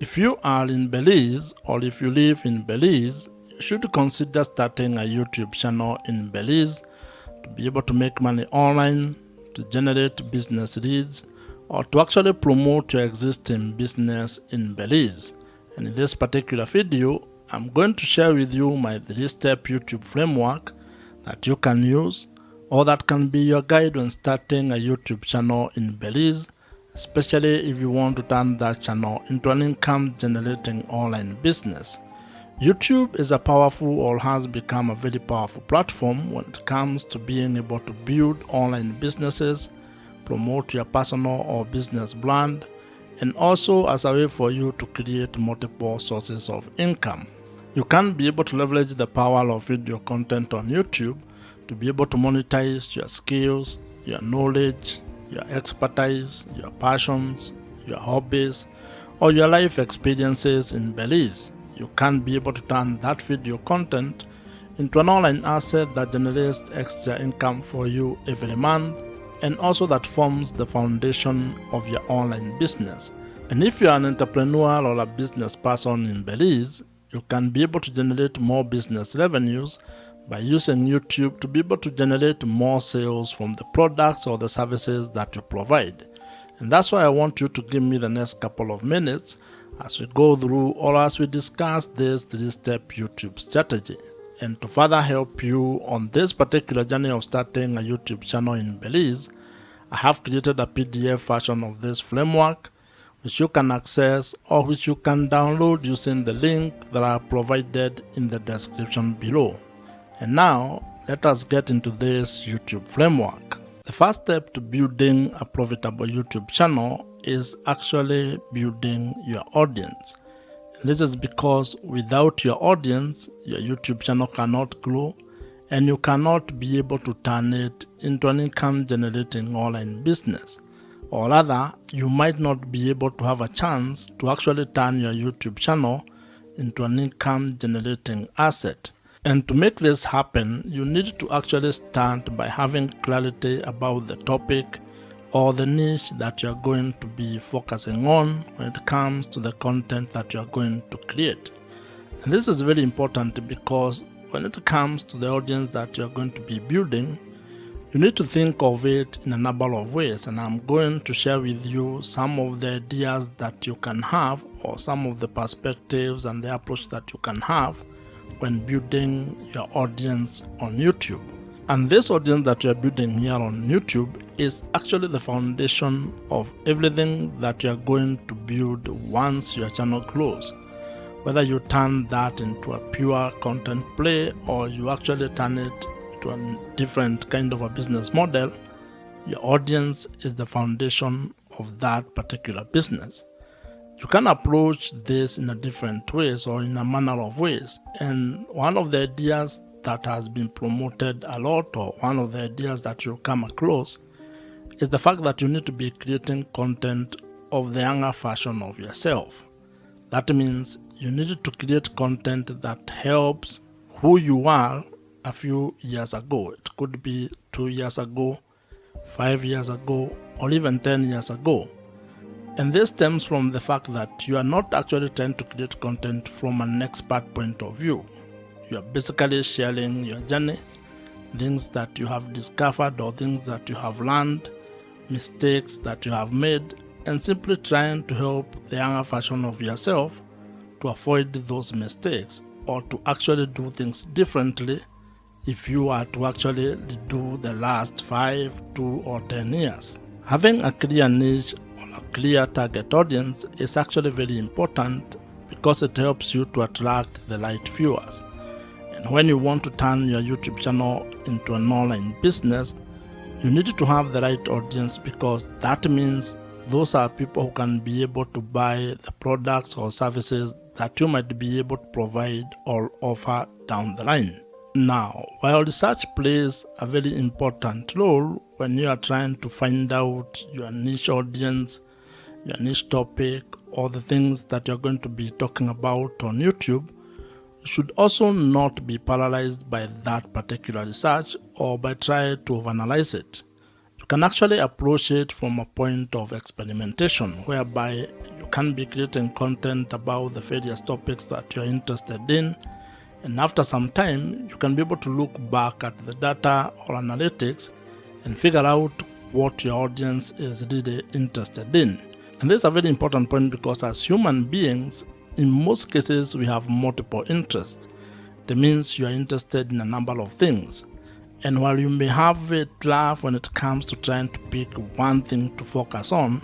If you are in Belize or if you live in Belize, you should consider starting a YouTube channel in Belize to be able to make money online, to generate business leads, or to actually promote your existing business in Belize. And in this particular video, I'm going to share with you my 3-step YouTube framework that you can use, or that can be your guide when starting a YouTube channel in Belize, especially if you want to turn that channel into an income-generating online business. YouTube is a powerful, or has become a very powerful platform when it comes to being able to build online businesses, promote your personal or business brand, and also as a way for you to create multiple sources of income. You can be able to leverage the power of video content on YouTube to be able to monetize your skills, your knowledge, your expertise, your passions, your hobbies, or your life experiences in Belize. You can be able to turn that video content into an online asset that generates extra income for you every month, and also that forms the foundation of your online business. And if you are an entrepreneur or a business person in Belize, you can be able to generate more business revenues by using YouTube to be able to generate more sales from the products or the services that you provide. And that's why I want you to give me the next couple of minutes as we go through or as we discuss this 3-step YouTube strategy. And to further help you on this particular journey of starting a YouTube channel in Belize, I have created a PDF version of this framework, which you can access or which you can download using the link that I have provided in the description below. And now, let us get into this YouTube framework. The first step to building a profitable YouTube channel is actually building your audience. And this is because without your audience, your YouTube channel cannot grow, and you cannot be able to turn it into an income-generating online business. Or rather, you might not be able to have a chance to actually turn your YouTube channel into an income-generating asset. And to make this happen, you need to actually start by having clarity about the topic or the niche that you're going to be focusing on when it comes to the content that you're going to create. And this is very important because when it comes to the audience that you're going to be building, you need to think of it in a number of ways, and I'm going to share with you some of the ideas that you can have, or some of the perspectives and the approach that you can have when building your audience on YouTube. And this audience that you're building here on YouTube is actually the foundation of everything that you're going to build once your channel grows. Whether you turn that into a pure content play or you actually turn it to a different kind of a business model, your audience is the foundation of that particular business. You can approach this in a different ways or in a manner of ways. And one of the ideas that has been promoted a lot, or one of the ideas that you'll come across, is the fact that you need to be creating content of the younger version of yourself. That means you need to create content that helps who you are a few years ago. It could be 2 years ago, 5 years ago, or even 10 years ago. And this stems from the fact that you are not actually trying to create content from an expert point of view. You are basically sharing your journey, things that you have discovered or things that you have learned, mistakes that you have made, and simply trying to help the younger version of yourself to avoid those mistakes or to actually do things differently if you are to actually do the last 5, 2, or 10 years. Having a clear niche or a clear target audience is actually very important because it helps you to attract the right viewers. And when you want to turn your YouTube channel into an online business, you need to have the right audience, because that means those are people who can be able to buy the products or services that you might be able to provide or offer down the line. Now, while research plays a very important role when you are trying to find out your niche audience, your niche topic, or the things that you're going to be talking about on YouTube, you should also not be paralyzed by that particular research or by trying to overanalyze it. You can actually approach it from a point of experimentation, whereby you can be creating content about the various topics that you're interested in. And after some time, you can be able to look back at the data or analytics and figure out what your audience is really interested in. And this is a very important point because as human beings, in most cases, we have multiple interests. That means you are interested in a number of things. And while you may have a drive when it comes to trying to pick one thing to focus on,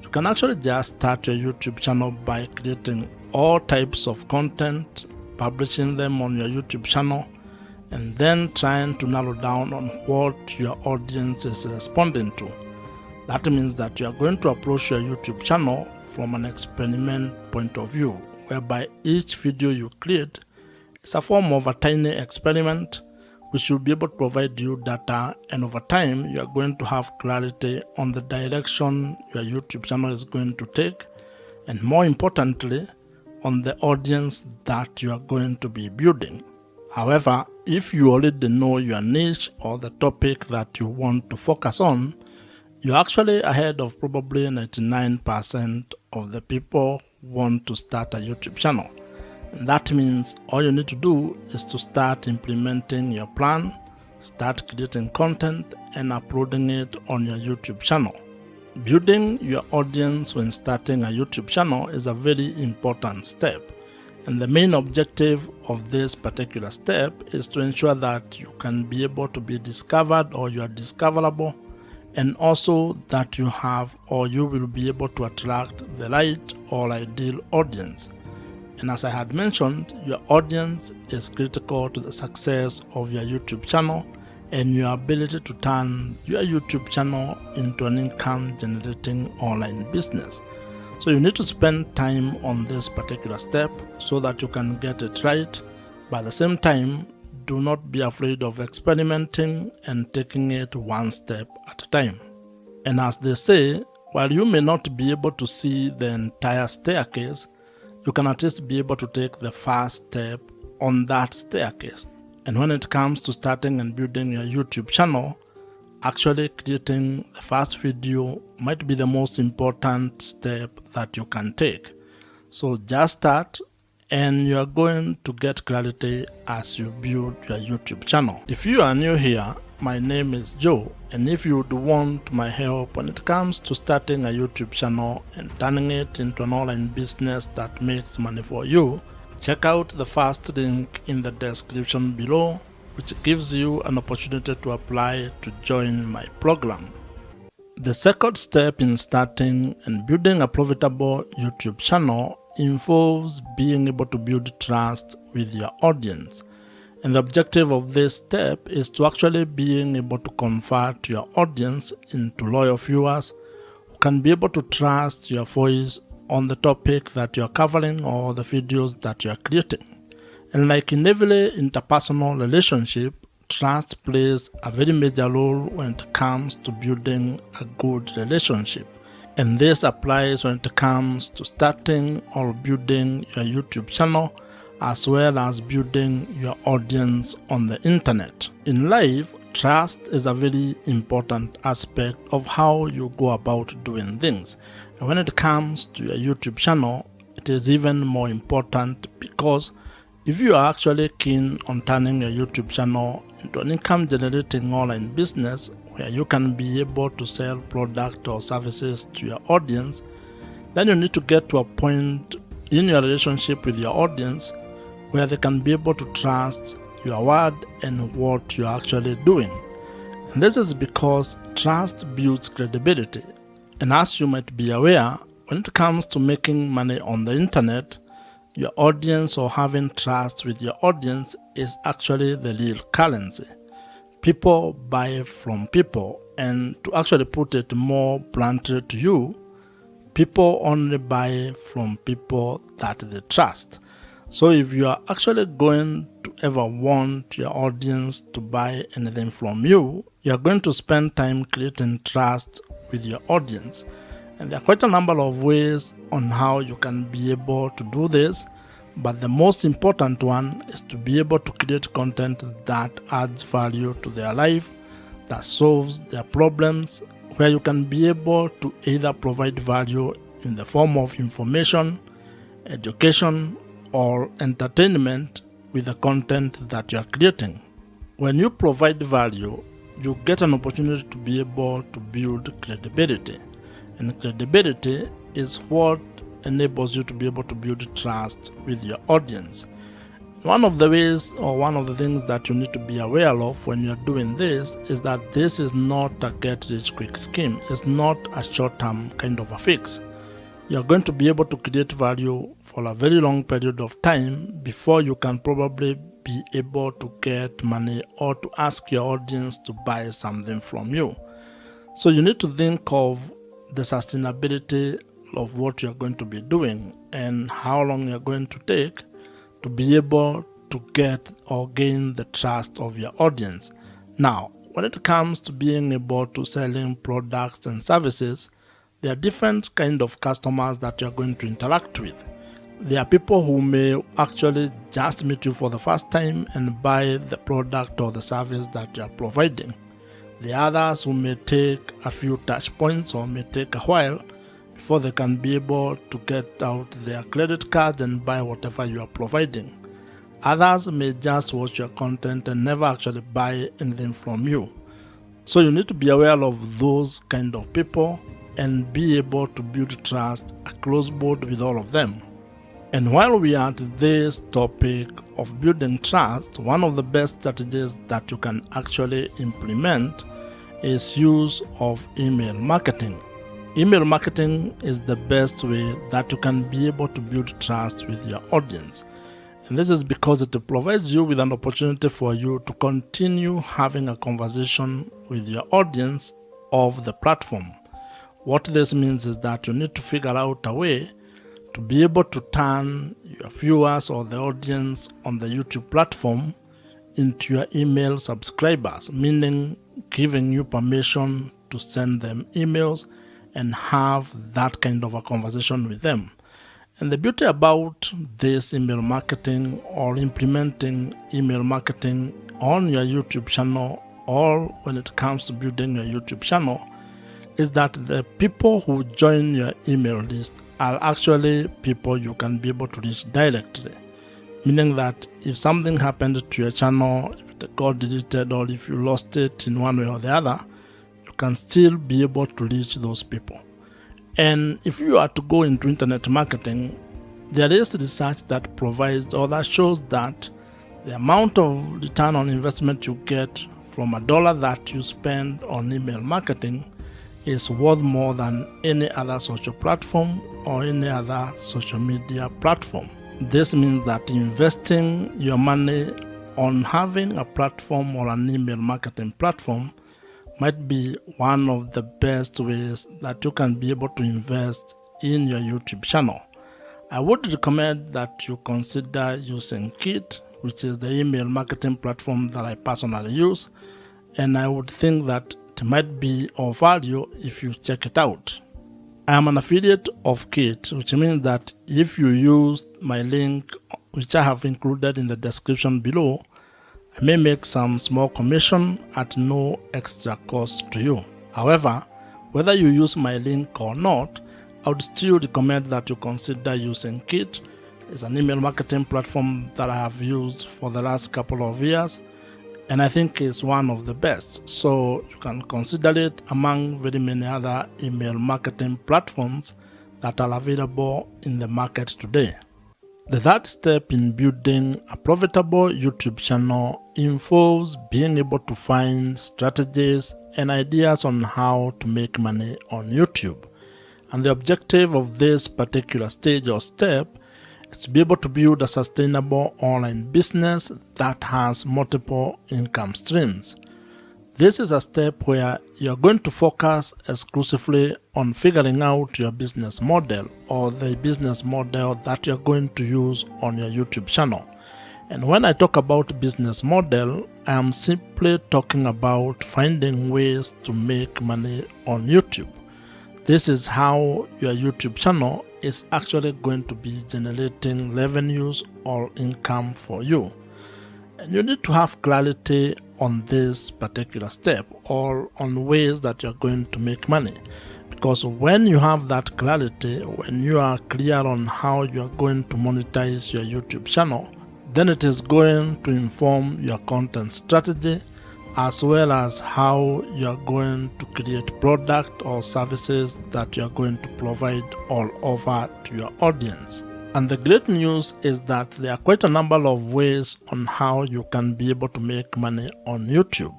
you can actually just start your YouTube channel by creating all types of content, publishing them on your YouTube channel, and then trying to narrow down on what your audience is responding to. That means that you are going to approach your YouTube channel from an experiment point of view, whereby each video you create is a form of a tiny experiment which will be able to provide you data, and over time you are going to have clarity on the direction your YouTube channel is going to take, and more importantly, on the audience that you are going to be building. However, if you already know your niche or the topic that you want to focus on, you're actually ahead of probably 99% of the people who want to start a YouTube channel. And that means all you need to do is to start implementing your plan, start creating content, and uploading it on your YouTube channel. Building your audience when starting a YouTube channel is a very important step. And the main objective of this particular step is to ensure that you can be able to be discovered, or you are discoverable, and also that you have, or you will be able to attract the right or ideal audience. And as I had mentioned, your audience is critical to the success of your YouTube channel and your ability to turn your YouTube channel into an income generating online business. So you need to spend time on this particular step so that you can get it right. But at the same time, do not be afraid of experimenting and taking it one step at a time. And as they say, while you may not be able to see the entire staircase, you can at least be able to take the first step on that staircase. And when it comes to starting and building your YouTube channel, actually creating the first video might be the most important step that you can take. So just start, and you are going to get clarity as you build your YouTube channel. If you are new here, my name is Joe, and if you would want my help when it comes to starting a YouTube channel and turning it into an online business that makes money for you, check out the first link in the description below, which gives you an opportunity to apply to join my program. The second step in starting and building a profitable YouTube channel involves being able to build trust with your audience. And the objective of this step is to actually being able to convert your audience into loyal viewers who can be able to trust your voice on the topic that you're covering or the videos that you're creating. And like in every interpersonal relationship, trust plays a very major role when it comes to building a good relationship. And this applies when it comes to starting or building your YouTube channel, as well as building your audience on the internet. In life, trust is a very important aspect of how you go about doing things. And when it comes to your YouTube channel, it is even more important, because if you are actually keen on turning your YouTube channel into an income generating online business where you can be able to sell products or services to your audience, then you need to get to a point in your relationship with your audience where they can be able to trust your word and what you're actually doing. And this is because trust builds credibility. And as you might be aware, when it comes to making money on the internet, your audience, or having trust with your audience, is actually the real currency. People buy from people, and to actually put it more bluntly to you, people only buy from people that they trust. So if you are actually going to ever want your audience to buy anything from you, you are going to spend time creating trust with your audience. And there are quite a number of ways on how you can be able to do this, but the most important one is to be able to create content that adds value to their life, that solves their problems, where you can be able to either provide value in the form of information, education, or entertainment with the content that you are creating. When you provide value, you get an opportunity to be able to build credibility. And credibility is what enables you to be able to build trust with your audience. One of the ways or one of the things that you need to be aware of when you're doing this is that this is not a get-rich-quick scheme. It's not a short-term kind of a fix. You're going to be able to create value for a very long period of time before you can probably be able to get money or to ask your audience to buy something from you. So you need to think of the sustainability of what you're going to be doing and how long you're going to take to be able to get or gain the trust of your audience. Now, when it comes to being able to selling products and services, there are different kind of customers that you're going to interact with. There are people who may actually just meet you for the first time and buy the product or the service that you are providing. The others who may take a few touch points or may take a while before they can be able to get out their credit cards and buy whatever you are providing. Others may just watch your content and never actually buy anything from you. So you need to be aware of those kind of people and be able to build trust across board with all of them. And while we are at this topic of building trust, one of the best strategies that you can actually implement is use of email marketing. Email marketing is the best way that you can be able to build trust with your audience. And this is because it provides you with an opportunity for you to continue having a conversation with your audience of the platform. What this means is that you need to figure out a way to be able to turn your viewers or the audience on the YouTube platform into your email subscribers, meaning giving you permission to send them emails and have that kind of a conversation with them. And the beauty about this email marketing or implementing email marketing on your YouTube channel or when it comes to building your YouTube channel is that the people who join your email list are actually people you can be able to reach directly. Meaning that if something happened to your channel, if it got deleted or if you lost it in one way or the other, you can still be able to reach those people. And if you are to go into internet marketing, there is research that provides or that shows that the amount of return on investment you get from $1 that you spend on email marketing is worth more than any other social platform or any other social media platform. This means that investing your money on having a platform or an email marketing platform might be one of the best ways that you can be able to invest in your YouTube channel. I would recommend that you consider using Kit, which is the email marketing platform that I personally use, and I would think that it might be of value if you check it out. I am an affiliate of Kit, which means that if you use my link, which I have included in the description below, I may make some small commission at no extra cost to you. However, whether you use my link or not, I would still recommend that you consider using Kit. It's an email marketing platform that I have used for the last couple of years, and I think it's one of the best. So you can consider it among very many other email marketing platforms that are available in the market today. The third step in building a profitable YouTube channel involves being able to find strategies and ideas on how to make money on YouTube. And the objective of this particular stage or step is to be able to build a sustainable online business that has multiple income streams. This is a step where you're going to focus exclusively on figuring out your business model or the business model that you're going to use on your YouTube channel. And when I talk about business model, I am simply talking about finding ways to make money on YouTube. This is how your YouTube channel is actually going to be generating revenues or income for you. And you need to have clarity on this particular step or on ways that you're going to make money. Because when you have that clarity, when you are clear on how you are going to monetize your YouTube channel, then it is going to inform your content strategy as well as how you are going to create product or services that you are going to provide all over to your audience. And the great news is that there are quite a number of ways on how you can be able to make money on YouTube.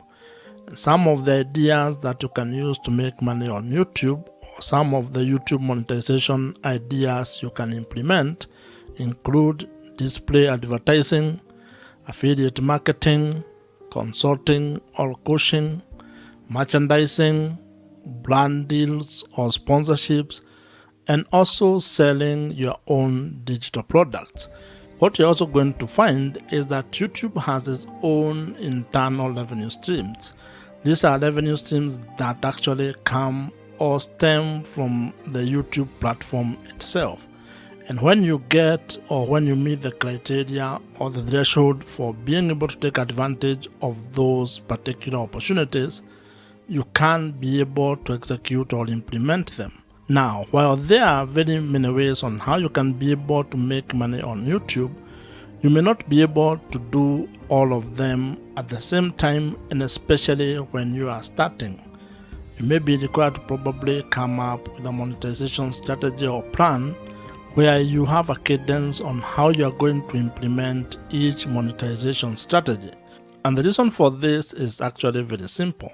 Some of the ideas that you can use to make money on YouTube, or some of the YouTube monetization ideas you can implement, include display advertising, affiliate marketing, consulting or coaching, merchandising, brand deals or sponsorships, and also selling your own digital products. What you're also going to find is that YouTube has its own internal revenue streams. These are revenue streams that actually come or stem from the YouTube platform itself. And when you get or when you meet the criteria or the threshold for being able to take advantage of those particular opportunities, you can be able to execute or implement them. Now, while there are very many ways on how you can be able to make money on YouTube, you may not be able to do all of them at the same time, and especially when you are starting. You may be required to probably come up with a monetization strategy or plan where you have a cadence on how you are going to implement each monetization strategy. And the reason for this is actually very simple.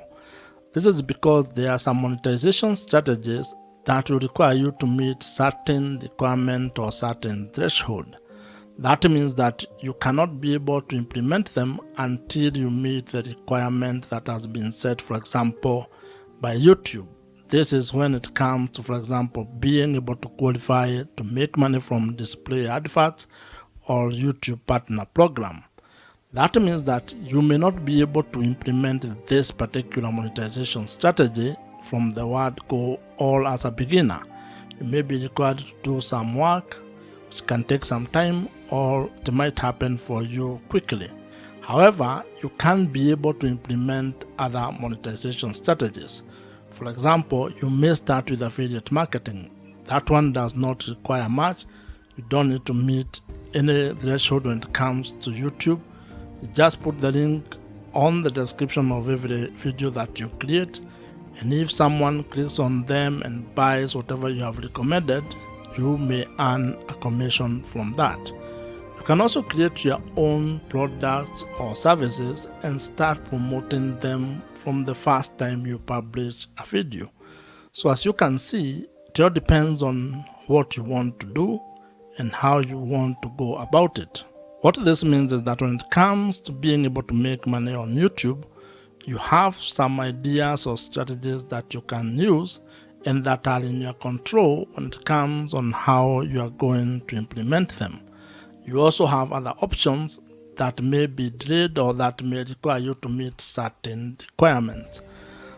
This is because there are some monetization strategies that will require you to meet certain requirement or certain threshold. That means that you cannot be able to implement them until you meet the requirement that has been set, for example, by YouTube. This is when it comes to, for example, being able to qualify to make money from display adverts or YouTube partner program. That means that you may not be able to implement this particular monetization strategy from the word go all as a beginner. You may be required to do some work, which can take some time, or it might happen for you quickly. However, you can be able to implement other monetization strategies. For example, you may start with affiliate marketing. That one does not require much. You don't need to meet any threshold when it comes to YouTube. You just put the link on the description of every video that you create, and if someone clicks on them and buys whatever you have recommended, you may earn a commission from that. You can also create your own products or services and start promoting them from the first time you publish a video. So as you can see, it all depends on what you want to do and how you want to go about it. What this means is that when it comes to being able to make money on YouTube, you have some ideas or strategies that you can use and that are in your control when it comes on how you are going to implement them. You also have other options that may be delayed or that may require you to meet certain requirements.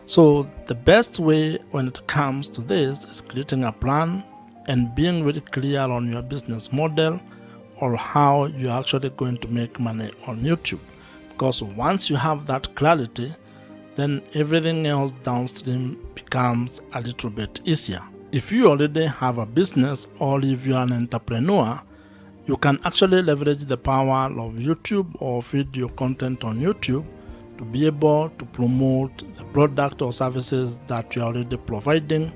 So the best way when it comes to this is creating a plan and being very clear on your business model or how you're actually going to make money on YouTube. Because once you have that clarity, then everything else downstream becomes a little bit easier. If you already have a business or if you're an entrepreneur, you can actually leverage the power of YouTube or video content on YouTube to be able to promote the product or services that you're already providing,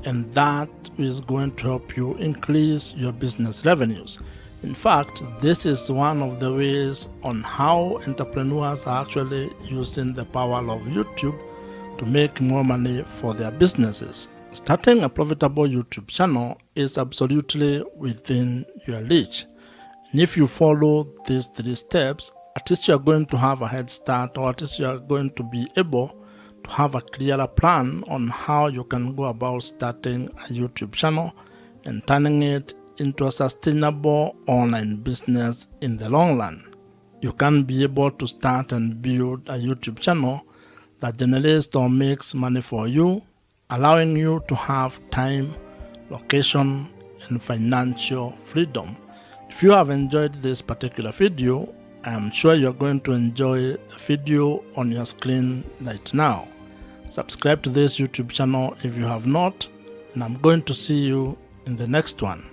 and that is going to help you increase your business revenues. In fact, this is one of the ways on how entrepreneurs are actually using the power of YouTube to make more money for their businesses. Starting a profitable YouTube channel is absolutely within your reach. And if you follow these 3 steps, at least you are going to have a head start, or at least you are going to be able to have a clearer plan on how you can go about starting a YouTube channel and turning it into a sustainable online business in the long run. You can be able to start and build a YouTube channel that generates or makes money for you, allowing you to have time, location, and financial freedom. If you have enjoyed this particular video, I am sure you're going to enjoy the video on your screen right now. Subscribe to this YouTube channel if you have not, and I'm going to see you in the next one.